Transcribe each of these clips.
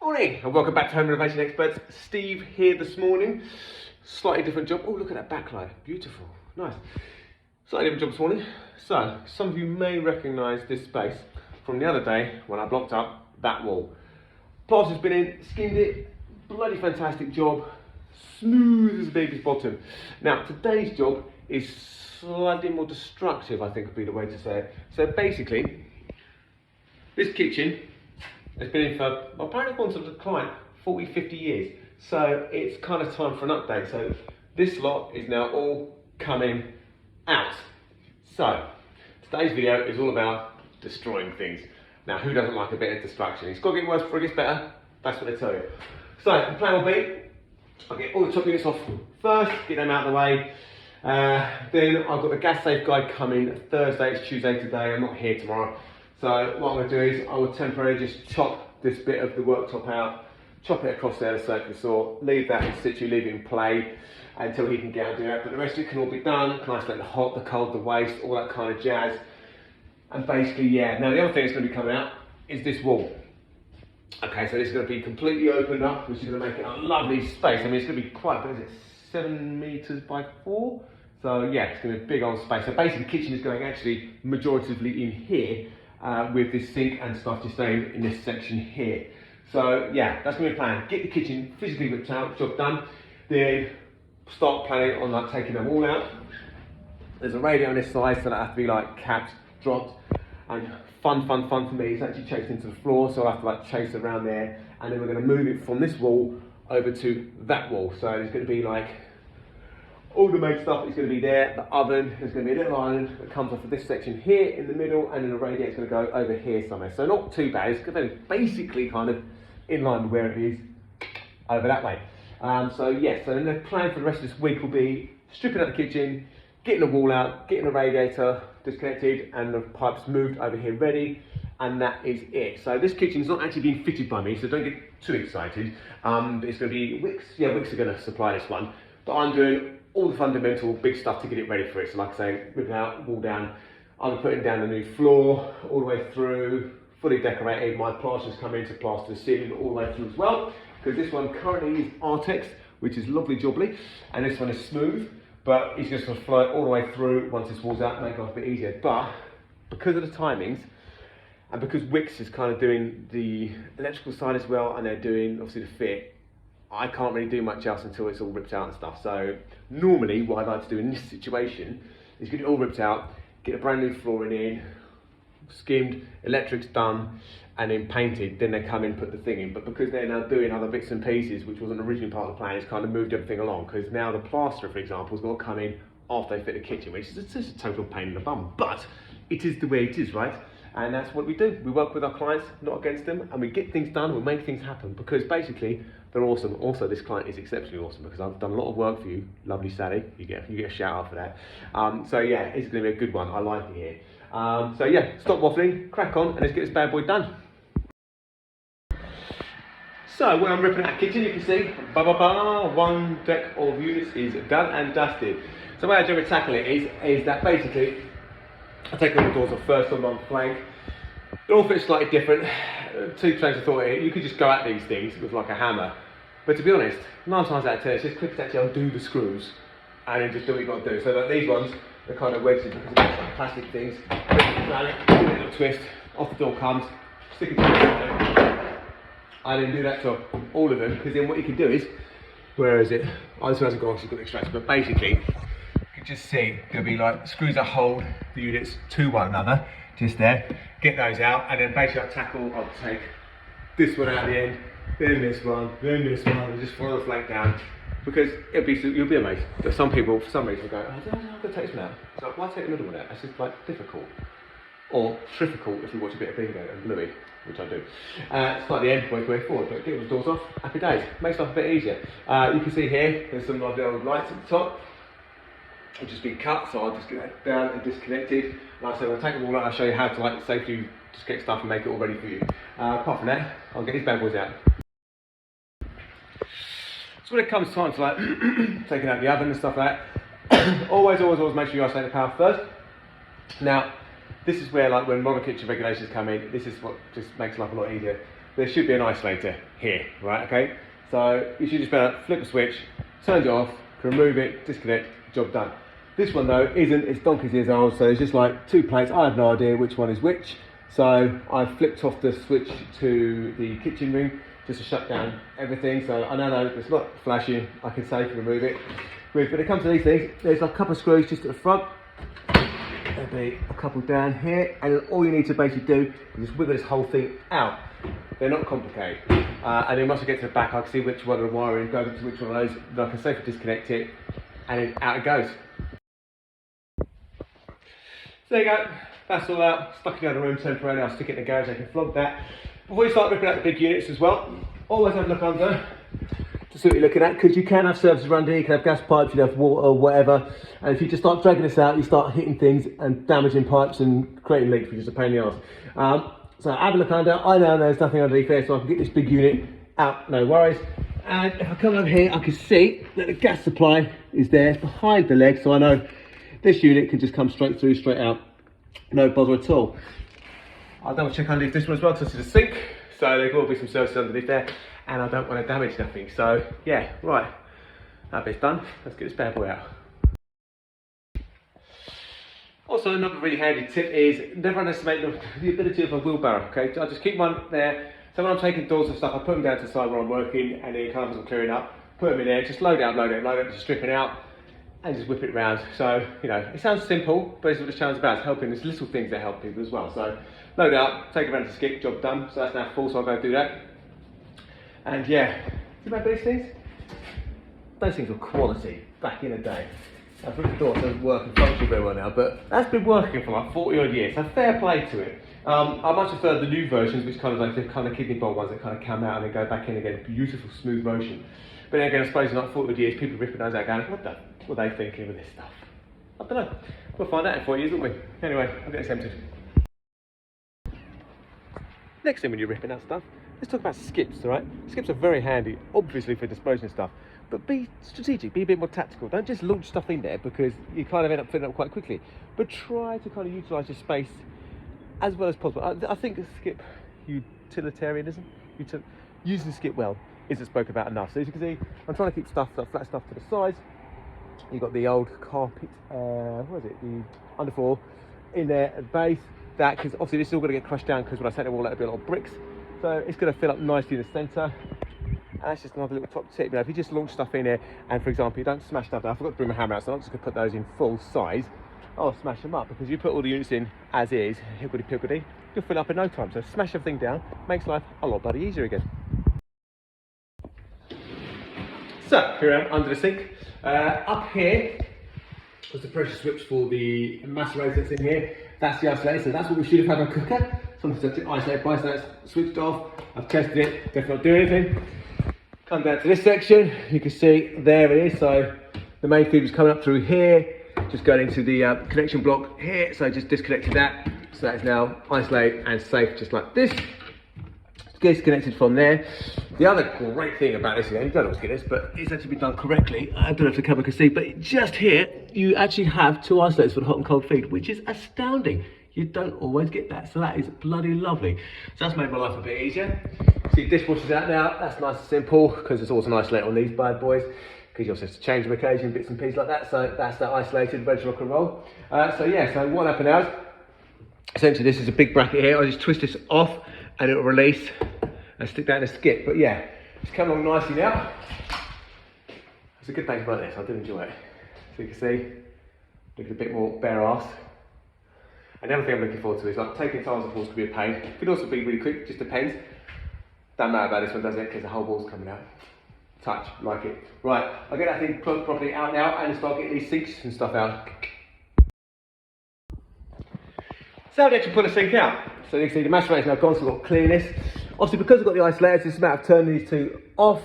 Morning and welcome back to Home Renovation Experts. Steve here this morning. Slightly different job. Oh, look at that backlight. Beautiful. Nice. Slightly different job this morning. So, some of you may recognise this space from the other day when I blocked up that wall. Plaster's been in, skimmed it. Bloody fantastic job. Smooth as a baby's bottom. Now, today's job is slightly more destructive, I think would be the way to say it. So basically, this kitchen has been in for, apparently according to the client, 40, 50 years. So it's kind of time for an update. So this lot is now all coming out. So today's video is all about destroying things. Now, who doesn't like a bit of destruction? It's got to get worse before it gets better. That's what they tell you. So the plan will be, I'll get all the top units off first, get them out of the way. Then I've got the gas safe guy coming Thursday, it's Tuesday today, I'm not here tomorrow. So what I'm going to do is I will temporarily just chop this bit of the worktop out, chop it across there, the circular saw, leave that in situ, leave it in play until he can get out and do that. But the rest of it can all be done, can isolate the hot, the cold, the waste, all that kind of jazz. And basically, yeah. Now the other thing that's going to be coming out is this wall. Okay, so this is going to be completely opened up, which is going to make it a lovely space. I mean, it's going to be quite big, is it 7 meters by 4? So yeah, it's going to be a big old space. So basically the kitchen is going actually majoritively in here with this sink and stuff just staying in this section here. So yeah, that's going to be a plan. Get the kitchen physically ripped out, job done. Then start planning on like taking them all out. There's a radiator on this side, so that has to be like capped, dropped, and fun for me is actually chased into the floor, so I'll have to like chase around there, and then we're going to move it from this wall over to that wall. So there's going to be like all the main stuff is going to be there. The oven, there's going to be a little island that comes off of this section here in the middle, and then the radiator is going to go over here somewhere. So not too bad. It's going to be basically kind of in line with where it is over that way. So yes, so then the plan for the rest of this week will be stripping out the kitchen, getting the wall out, getting the radiator disconnected and the pipes moved over here ready, and that is it. So this kitchen's not actually being fitted by me, so don't get too excited. It's going to be Wix. Yeah, Wix are going to supply this one, but I'm doing all the fundamental big stuff to get it ready for it. So like I say, rip it out, wall down. I'm putting down the new floor all the way through, fully decorated. My plaster's come in to plaster the ceiling all the way through as well, because this one currently is Artex, which is lovely jubbly, and this one is smooth. But it's just going to flow all the way through once this wall's out, make life a bit easier. But because of the timings, and because Wix is kind of doing the electrical side as well, and they're doing obviously the fit, I can't really do much else until it's all ripped out and stuff. So normally what I'd like to do in this situation is get it all ripped out, get a brand new flooring in, skimmed, electric's done, and then painted, then they come in and put the thing in. But because they're now doing other bits and pieces, which wasn't originally part of the plan, it's kind of moved everything along. Because now the plasterer, for example, has got to come in after they fit the kitchen, which is just a total pain in the bum. But it is the way it is, right? And that's what we do. We work with our clients, not against them, and we get things done, we make things happen, because basically they're awesome. Also, this client is exceptionally awesome because I've done a lot of work for you. Lovely Sally, you get a shout out for that. So yeah, it's going to be a good one. I like it here. So yeah, stop waffling, crack on, and let's get this bad boy done. So when I'm ripping out the kitchen, you can see, one deck of units is done and dusted. So the way I generally tackle it is that basically, I take all the doors off first on one flank. They all fit slightly different. Two trains of thought here, you could just go at these things with like a hammer. But to be honest, 9 times out of 10, it's just quick to actually undo the screws and then just do what you've got to do. So like these ones, they're kind of wedged because of like plastic things. Give it a little twist, off the door comes, stick it to the and then do that to all of them, because then what you can do is, where is it? Oh, this one hasn't got extractor, but basically, you can just see there'll be like screws that hold the units to one another, just there. Get those out, and then basically I'll take this one out at the end, then this one, and just follow the flank down, because you'll be amazed. That some people, for some reason, will go, oh, I'm going to take this one out. So why take the middle one out? It's just like difficult. Or difficult if you watch a bit of Bingo and Bluey, which I do. It's like the end way forward, but get all the doors off, happy days. Makes life a bit easier. You can see here, there's some of the old lights at the top. They've just been cut, so I'll just get that down and disconnected. Like I said, I'll take them all out, I'll show you how to like safely disconnect stuff and make it all ready for you. Apart from that, I'll get these bad boys out. So when it comes time to like taking out the oven and stuff like that, always make sure you isolate the power first. Now, this is where, like, when modern kitchen regulations come in, this is what just makes life a lot easier. there should be an isolator here, right, okay? So you should just be able to flip a switch, turn it off, remove it, disconnect, job done. This one though isn't, it's donkey's years old, so it's just like 2 plates. I have no idea which one is which. So I flipped off the switch to the kitchen ring just to shut down everything. So I know it's not flashing, I can safely remove it. But when it comes to these things, there's a couple of screws just at the front. There'll be a couple down here, and then all you need to basically do is just wiggle this whole thing out. They're not complicated. And then once I get to the back, I can see which one of the wiring goes into which one of those, then I can safely disconnect it, and then out it goes. So there you go, that's all out, stuck it in the room temporarily. I'll stick it in the garage, I can flog that. Before you start ripping out the big units as well, always have a look under to see what you're looking at, because you can have services around here, you can have gas pipes, you can have water or whatever, and if you just start dragging this out, you start hitting things and damaging pipes and creating leaks, which is a pain in the arse. So have a look under. I know there's nothing underneath there, so I can get this big unit out, no worries. And if I come over here, I can see that the gas supply is there behind the leg, so I know this unit can just come straight through, straight out, no bother at all. I'll double check underneath this one as well, because this is a sink, so there will be some services underneath there, and I don't want to damage nothing. So yeah, right, that bit's done. Let's get this bad boy out. Also, another really handy tip is never underestimate the ability of a wheelbarrow, okay? I just keep one there, so when I'm taking doors and stuff, I put them down to the side where I'm working, and then kind of as I'm clearing up, put them in there, just load it, just strip it out, and just whip it around. So, you know, it sounds simple, but it's what the challenge is about. It's helping, there's little things that help people as well. So, load it up, take it around to the skip, job done. So that's now full, so I'll go do that. And yeah, do you remember these things? Those things were quality back in the day. I think the door doesn't work and function very well now, but that's been working for like 40 odd years, so fair play to it. I much prefer the new versions, which kind of like the kind of kidney bowl ones that kind of come out and then go back in again, beautiful smooth motion. But then again, I suppose in like 40 odd years, people ripping those out going, what are they thinking with this stuff? I don't know. We'll find out in 4 years, won't we? Anyway, I'll get this emptied. Next thing when you're ripping out stuff, let's talk about skips, all right? Skips are very handy, obviously for disposing of stuff, but be strategic, be a bit more tactical. Don't just launch stuff in there because you kind of end up filling up quite quickly, but try to kind of utilise your space as well as possible. I think a skip utilitarianism, using the skip well, isn't spoken about enough. So as you can see, I'm trying to keep stuff, flat stuff to the sides. You've got the old carpet, what is it, the underfloor in there at the base. That, because obviously this is all going to get crushed down because when I take them all out, it'll be a lot of bricks. So it's going to fill up nicely in the centre. And that's just another little top tip. You know, if you just launch stuff in here and, for example, you don't smash stuff down. I forgot to bring my hammer out, so I'm just going to put those in full size. I'll smash them up because you put all the units in as is, higgledy-piggledy, you'll fill up in no time. So smash everything down, makes life a lot bloody easier again. So here I am under the sink. Up here was the pressure switch for the macerator that's in here. That's the isolator, so that's what we should have had on cooker. Something to isolate by, so that's switched off. I've tested it, definitely not doing anything. Come down to this section, you can see there it is. So the main feed was coming up through here, just going into the connection block here. So I just disconnected that. So that is now isolated and safe, just like this. Disconnected from there. The other great thing about this, again, you don't always get this, but it's actually been done correctly. I don't know if the camera can see, but just here, you actually have 2 isolators for the hot and cold feed, which is astounding. You don't always get that, so that is bloody lovely. So that's made my life a bit easier. See, dishwasher's out now. That's nice and simple, because there's always an isolator on these bad boys, because you also have to change them occasionally, bits and pieces like that. So that's that isolated, ready to rock and roll. So yeah, so what happened now is, essentially this is a big bracket here. I just twist this off, and it'll release and stick that in a skip. But yeah, it's come along nicely now. It's a good thing about this, I do enjoy it. So you can see, look a bit more bare arse. And the other thing I'm looking forward to is like taking tiles off walls could be a pain. It could also be really quick, just depends. Don't matter about this one, does it? Because the whole wall's coming out. Touch, like it. Right, I'll get that thing plugged properly out now and start getting these sinks and stuff out. So how do you actually pull a sink out? So you can see the macerator's now gone, so we've got clearness. Obviously, because I've got the isolators, it's a matter of turning these 2 off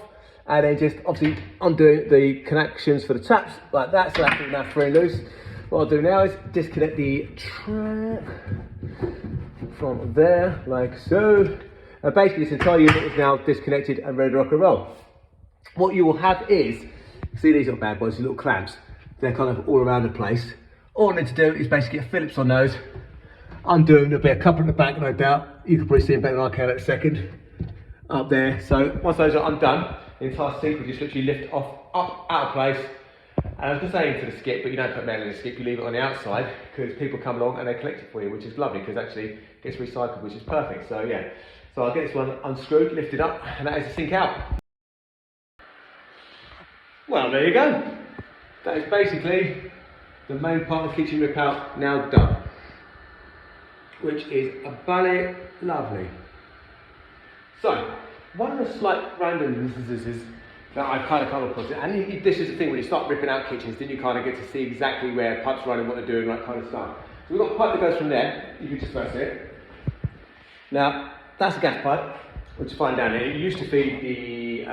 and then just obviously undoing the connections for the taps like that, so that's now free and loose. What I'll do now is disconnect the trap from there, like so. And basically, this entire unit is now disconnected and ready to rock and roll. What you will have is, see these little bad boys, these little clamps, they're kind of all around the place. All I need to do is basically get Phillips on those, undo them, there'll be a couple in the back, no doubt. You can probably see them better than I can in a second. up there. So once those are undone, the entire sink will just literally lift off, up, out of place. And I was going to say into the skip, but you don't put metal in the skip, you leave it on the outside because people come along and they collect it for you, which is lovely because actually it gets recycled, which is perfect. So yeah, so I'll get this one unscrewed, lifted up, and that is the sink out. Well, there you go. That is basically the main part of the kitchen rip out now done, which is about lovely. So, one of the slight randomnesses is that I've kind of come across it, and this is the thing when you start ripping out kitchens, then you kind of get to see exactly where pipes running, what they're doing, that kind of stuff. So we've got a pipe that goes from there, you can just about see it. Now, that's a gas pipe, which is fine down here. It used to feed the,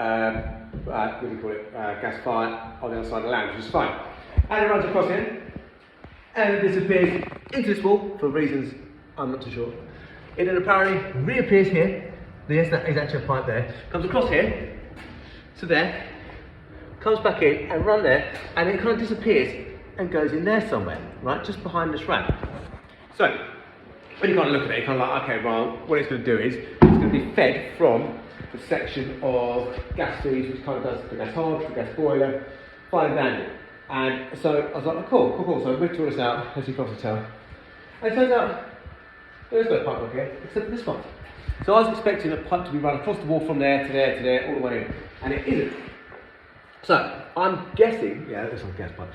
what do you call it, gas fire on the other side of the lounge, which is fine. And it runs across here, and it disappears into this wall for reasons I'm not too sure. It then apparently reappears here. Yes, that is actually a pipe there. Comes across here to there, comes back in and run there, and it kind of disappears and goes in there somewhere, right, just behind this ramp. So when you kind of look at it, you're kind of like, okay, well, what it's going to do is it's going to be fed from the section of gas feeds, which kind of does the gas hob, the gas boiler, fine down here. And so I was like, oh, cool. So I ripped all this out, as you can probably tell. And it turns out there is no pipe work here, except for this one. So I was expecting a pipe to be run across the wall from there to there to there, all the way in, and it isn't. So I'm guessing, yeah, this one's gas pipe,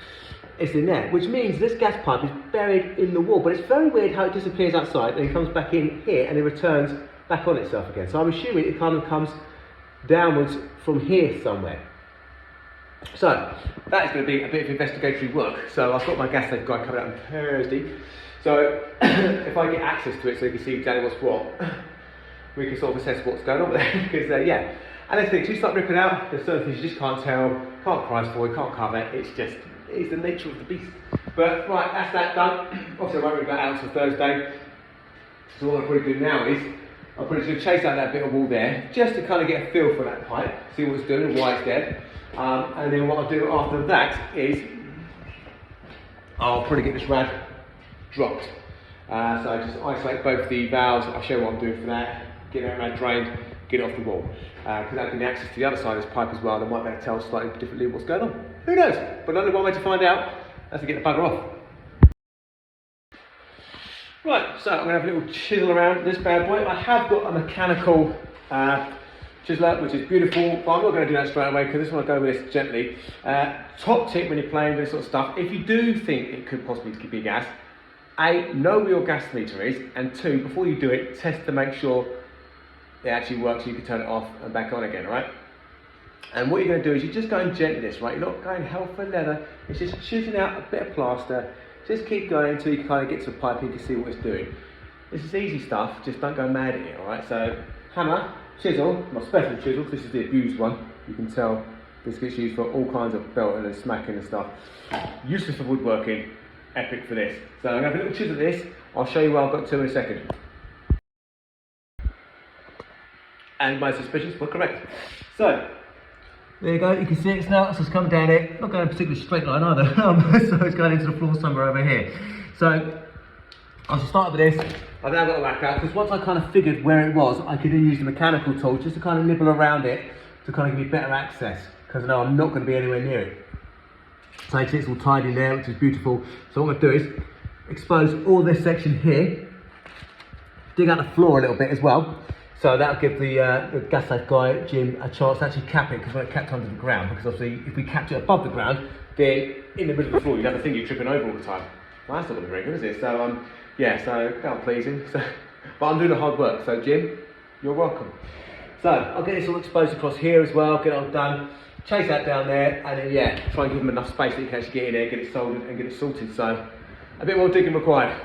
it's in there, which means this gas pipe is buried in the wall, but it's very weird how it disappears outside and it comes back in here and it returns back on itself again. So I'm assuming it kind of comes downwards from here somewhere. So that is going to be a bit of investigatory work. So I've got my gas safe guy coming out on Thursday. So if I get access to it so you can see exactly what's what, we can sort of assess what's going on there. Because yeah, and there's things you start ripping out, there's certain things you just can't tell, can't price for, you can't cover. It's the nature of the beast. But right, that's that done. Obviously I won't rip that out until Thursday. So what I'll probably do now is I'm probably going to chase out that bit of wall there, just to kind of get a feel for that pipe, see what it's doing and why it's there. And then what I'll do after that is I'll probably get this rad dropped. So I just isolate both the valves. I'll show you what I'm doing for that. Get that rad drained, get it off the wall. Because that'll give me access to the other side of this pipe as well, and I might be able to tell slightly differently what's going on. Who knows? But only one way to find out, that's to get the bugger off. Right, so I'm going to have a little chisel around this bad boy. I have got a mechanical chiseler, which is beautiful, but I'm not going to do that straight away because I just want to go with this gently. Top tip when you're playing with this sort of stuff, if you do think it could possibly be gas, A, know where your gas meter is, and 2, before you do it, test to make sure it actually works so you can turn it off and back on again, right? And what you're going to do is you're just going gently this, right? You're not going hell for leather, it's just shooting out a bit of plaster. Just keep going until you can kind of get to a pipe and you can see what it's doing. This is easy stuff, just don't go mad at it, alright? So, hammer, chisel, my special chisel, this is the abused one. You can tell this gets used for all kinds of belting and smacking and stuff. Useless for woodworking, epic for this. So I'm going to have a little chisel at this, I'll show you what I've got to in a second. And my suspicions were correct. So, there you go, you can see it's now, so it's coming down here, not going a particularly straight line either, so it's going into the floor somewhere over here. So, I should start with this. I've now got a whack out, because once I kind of figured where it was, I could then use the mechanical tool just to kind of nibble around it, to kind of give me better access, because I know I'm not going to be anywhere near it. So you can see it's all tied in there, which is beautiful. So what I'm going to do is expose all this section here, dig out the floor a little bit as well. So that'll give the gas safe guy, Jim, a chance to actually cap it, because when it's capped under the ground, because obviously if we capped it above the ground, then in the middle of the floor you'd have a thing you're tripping over all the time. Well, that's not going to be very good, is it? So yeah, so that pleasing. So, but I'm doing the hard work, so Jim, you're welcome. So I'll get this all exposed across here as well, get it all done, chase that down there, and then yeah, try and give them enough space that you can actually get in there, get it soldered and get it sorted. So a bit more digging required.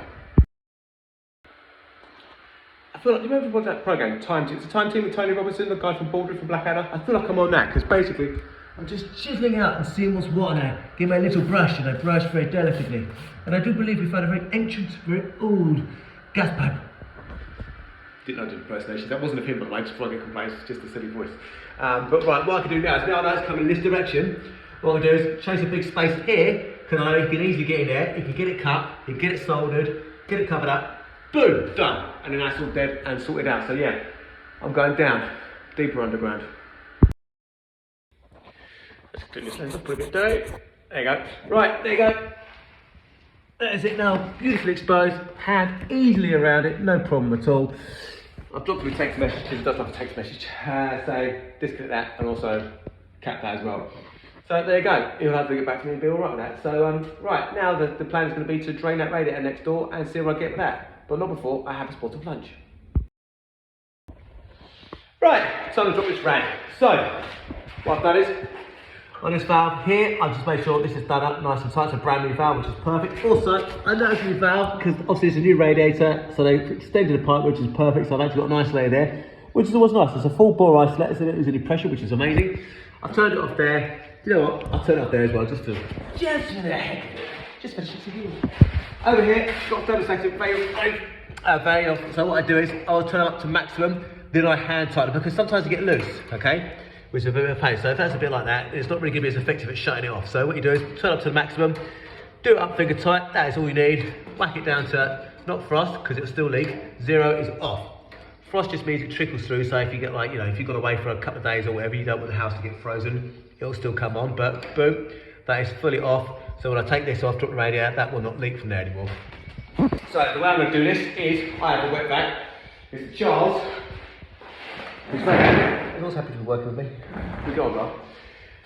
I feel like, do you remember that program, Time Team? It's a Time Team with Tony Robinson, the guy from Baldwin from Blackadder. I feel like I'm on that, because basically I'm just chiseling out and seeing what's what now. Give my little brush, and I brush very delicately. And I do believe we found a very ancient, very old gas pipe. Didn't know the impersonation. That wasn't of him, by the way, just before I get complaints, it's just a silly voice. But right, what I can do now is, now that it's coming in this direction, what I can do is chase a big space here, because I know you can easily get in there, you can get it cut, you can get it soldered, get it covered up, boom, done. And then that's all dead and sorted out. So yeah, I'm going down deeper underground. Let's clean this lens up, put a bit dirty. There you go. Right, there you go. That is it now, beautifully exposed, hand easily around it, no problem at all. I've dropped him a text message because it does have a text message, so disconnect that and also cap that as well. So there you go, he'll have to get back to me and be alright with that. So right, now the plan is going to be to drain that radiator next door and see where I get with that. But not before I have a spot of lunch. Right, time to drop this rad. So, what I've done is, on this valve here, I've just made sure this is done up nice and tight. It's a brand new valve, which is perfect. Also, I know it's a new valve because obviously it's a new radiator, so they've extended the pipe, which is perfect. So I've actually got a nice layer there, which is always nice. It's a full bore isolator, so there isn't any pressure, which is amazing. I've turned it off there. You know what? I'll turn it off there as well, just for the heck of it. Just for 60 views. Over here, got thermostatic valve. So what I do is I'll turn it up to maximum, then I hand tighten it because sometimes you get loose, okay? Which is a bit of a pain. So if that's a bit like that, it's not really going to be as effective at shutting it off. So what you do is turn it up to the maximum, do it up finger tight, that is all you need. Whack it down to not frost because it'll still leak. 0 is off. Frost just means it trickles through, so if you get like, you know, if you've gone away for a couple of days or whatever, you don't want the house to get frozen, it'll still come on, but boom, that is fully off. So when I take this off, drop the radiator, that will not leak from there anymore. So the way I'm going to do this is, I have a wet vac. It's Charles, who's very happy. He's also happy to be working with me. We go on, right?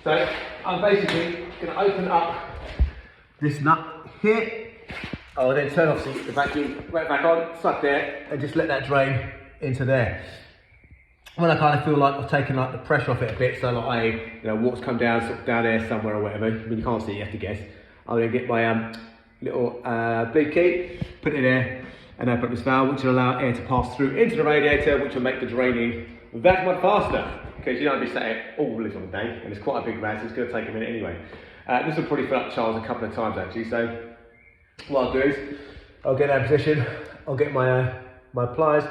So I'm basically going to open up this nut here. I'll then turn off the vacuum, wet vac on, suck there, and just let that drain into there. When I kind of feel like I've taken like the pressure off it a bit, so like water's come down, sort of down there somewhere or whatever. I mean, you can't see it, you have to guess. I'll then get my little bleed key, put it in there, and open up this valve, which will allow air to pass through into the radiator, which will make the draining that much faster. Because you don't want to be sat here all this on the day, and it's quite a big rad, so it's going to take a minute anyway. This will probably fill up Charles a couple of times actually. So what I'll do is I'll get that position, I'll get my my pliers,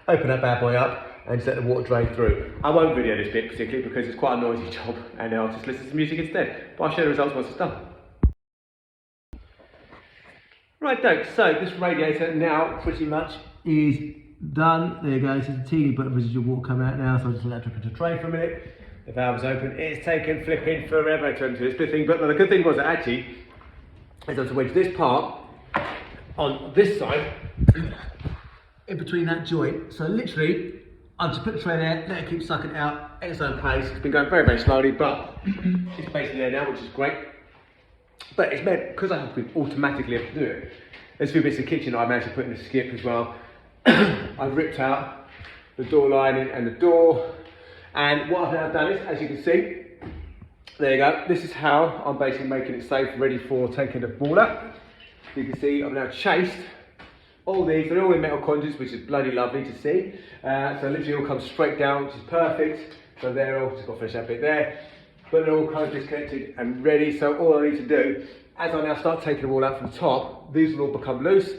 open that bad boy up, and just let the water drain through. I won't video this bit particularly because it's quite a noisy job, and I'll just listen to music instead. But I'll share the results once it's done. Right, folks, so this radiator now pretty much is done. There you go, this is a teeny bit of residual water coming out now, so I'll just let that drip into the tray for a minute. The valve is open. It's taken flipping forever to enter this bit thing, but the good thing was that actually, is I was to wedge this part on this side, in between that joint. So literally, I've just put the tray there, let it keep sucking out at its own pace. It's been going very, very slowly, but it's basically there now, which is great. But it's meant, because I have to automatically have to do it, there's a few bits of kitchen I managed to put in the skip as well. I've ripped out the door lining and the door. And what I've now done is, as you can see, there you go, this is how I'm basically making it safe, ready for taking the ball up. You can see I've now chased all these, they're all in metal conduits, which is bloody lovely to see. So literally all comes straight down, which is perfect. So they're all, just got to finish that bit there. But they're all kind of disconnected and ready. So all I need to do, as I now start taking them all out from the top, these will all become loose.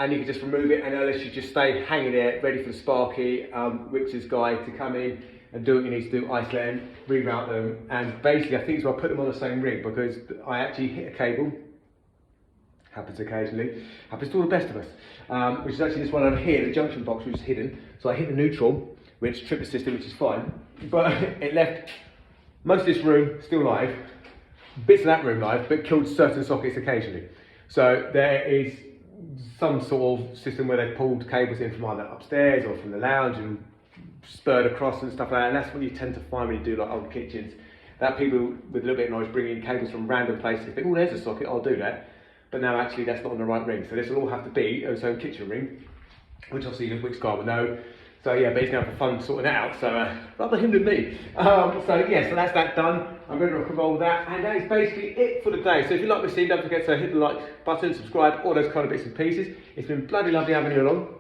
And you can just remove it, and unless you just stay hanging there, ready for the Sparky, Richard's guy to come in and do what you need to do, isolate them, reroute them. And basically, I think so I put them on the same rig because I actually hit a cable. Happens occasionally, happens to all the best of us, which is actually this one over here, the junction box, which is hidden. So I hit the neutral, which tripped the system, which is fine, but it left most of this room still live, bits of that room live, but killed certain sockets occasionally. So there is some sort of system where they've pulled cables in from either upstairs or from the lounge and spurred across and stuff like that, and that's what you tend to find when you do like old kitchens, that people with a little bit of noise bring in cables from random places, think, oh, there's a socket, I'll do that. But now actually that's not on the right ring. So this will all have to be its own kitchen ring, which obviously the Wix guy will know. So yeah, but he's going to have fun sorting it out. So rather him than me. So yeah, so that's that done. I'm going to rock and roll with that. And that is basically it for the day. So if you like this scene, don't forget to hit the like button, subscribe, all those kind of bits and pieces. It's been bloody lovely having you along.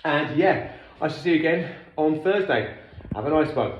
And yeah, I shall see you again on Thursday. Have a nice one.